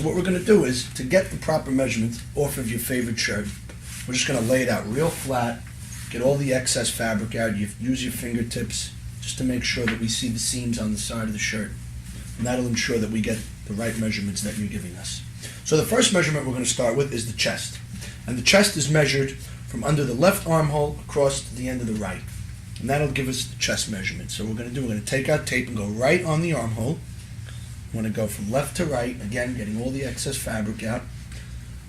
What we're going to do is, to get the proper measurement off of your favorite shirt, we're just going to lay it out real flat, get all the excess fabric out, use your fingertips just to make sure that we see the seams on the side of the shirt. And that'll ensure that we get the right measurements that you're giving us. So the first measurement we're going to start with is the chest. And the chest is measured from under the left armhole across to the end of the right. And that'll give us the chest measurement. So what we're going to take out tape and go right on the armhole. We're going to go from left to right, again getting all the excess fabric out.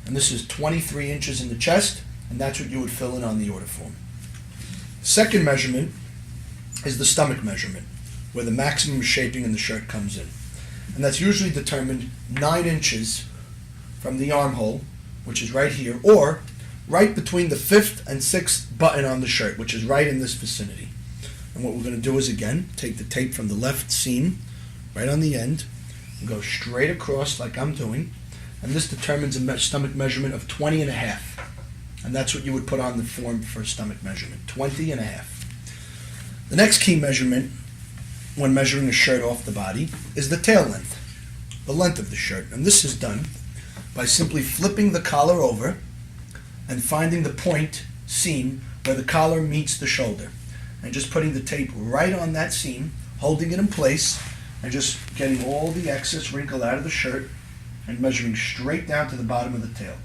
And this is 23 inches in the chest, and that's what you would fill in on the order form. The second measurement is the stomach measurement, where the maximum shaping in the shirt comes in. And that's usually determined 9 inches from the armhole, which is right here, or right between the 5th and 6th button on the shirt, which is right in this vicinity. And what we're going to do is, again, take the tape from the left seam, right on the end, and go straight across like I'm doing. And this determines a stomach measurement of 20.5. And that's what you would put on the form for a stomach measurement, 20.5. The next key measurement when measuring a shirt off the body is the tail length, the length of the shirt. And this is done by simply flipping the collar over and finding the point seam where the collar meets the shoulder. And just putting the tape right on that seam, holding it in place, and just getting all the excess wrinkle out of the shirt and measuring straight down to the bottom of the tail.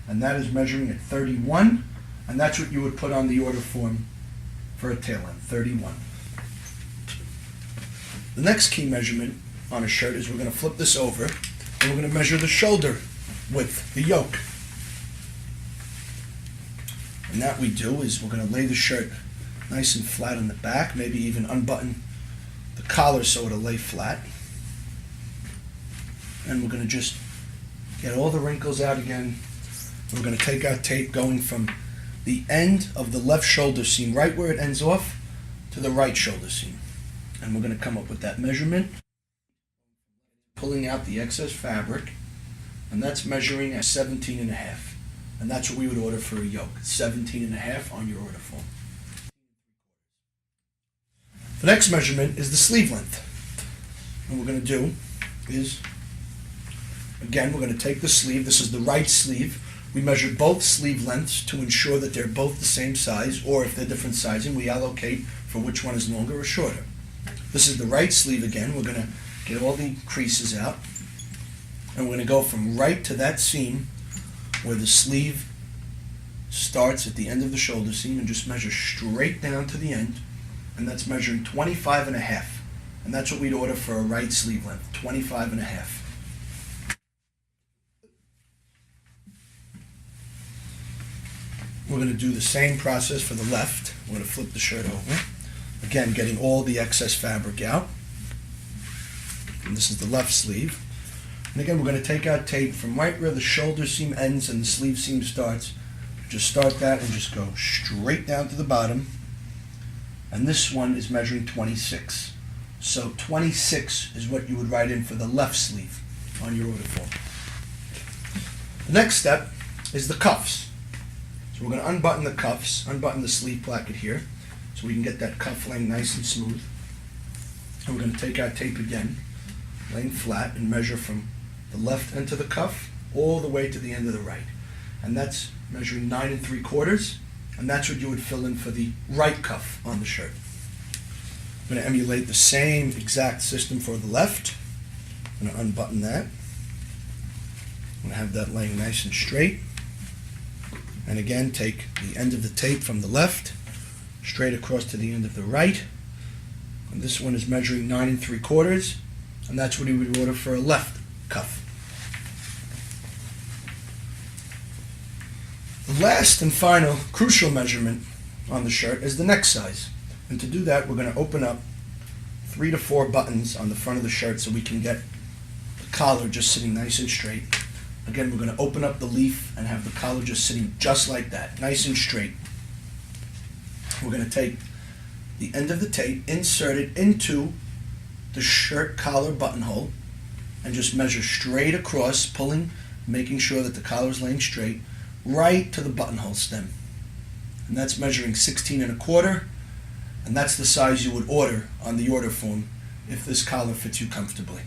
And that is measuring at 31, and that's what you would put on the order form for a tail length, 31. The next key measurement on a shirt is we're going to flip this over and we're going to measure the shoulder width, the yoke. And that we do is we're going to lay the shirt nice and flat on the back, maybe even unbutton the collar so it'll lay flat. And we're going to just get all the wrinkles out again. We're going to take our tape going from the end of the left shoulder seam, right where it ends off, to the right shoulder seam. And we're going to come up with that measurement, pulling out the excess fabric, and that's measuring at 17.5. And that's what we would order for a yoke, 17.5 on your order form. The next measurement is the sleeve length. And what we're going to do is, again, we're going to take the sleeve. This is the right sleeve. We measure both sleeve lengths to ensure that they're both the same size, or if they're different sizing, we allocate for which one is longer or shorter. This is the right sleeve again. We're going to get all the creases out, and we're going to go from right to that seam where the sleeve starts at the end of the shoulder seam and just measure straight down to the end, and that's measuring 25.5. And that's what we'd order for a right sleeve length, 25.5. We're going to do the same process for the left. We're going to flip the shirt over. Again, getting all the excess fabric out. And this is the left sleeve. And again, we're going to take out tape from right where the shoulder seam ends and the sleeve seam starts. Just start that and just go straight down to the bottom. And this one is measuring 26. So 26 is what you would write in for the left sleeve on your order form. The next step is the cuffs. So we're going to unbutton the cuffs, unbutton the sleeve placket here, so we can get that cuff laying nice and smooth. And we're going to take our tape again, laying flat, and measure from the left end of the cuff all the way to the end of the right. And that's measuring 9 3/4, and that's what you would fill in for the right cuff on the shirt. I'm going to emulate the same exact system for the left. I'm going to unbutton that. I'm going to have that laying nice and straight. And again, take the end of the tape from the left, straight across to the end of the right. And this one is measuring 9 3/4, and that's what we would order for a left cuff. The last and final crucial measurement on the shirt is the neck size. And to do that, we're going to open up 3 to 4 buttons on the front of the shirt so we can get the collar just sitting nice and straight. Again, we're going to open up the leaf and have the collar just sitting just like that, nice and straight. We're going to take the end of the tape, insert it into the shirt collar buttonhole, and just measure straight across, pulling, making sure that the collar is laying straight, right to the buttonhole stem. And that's measuring 16 1/4, and that's the size you would order on the order form if this collar fits you comfortably.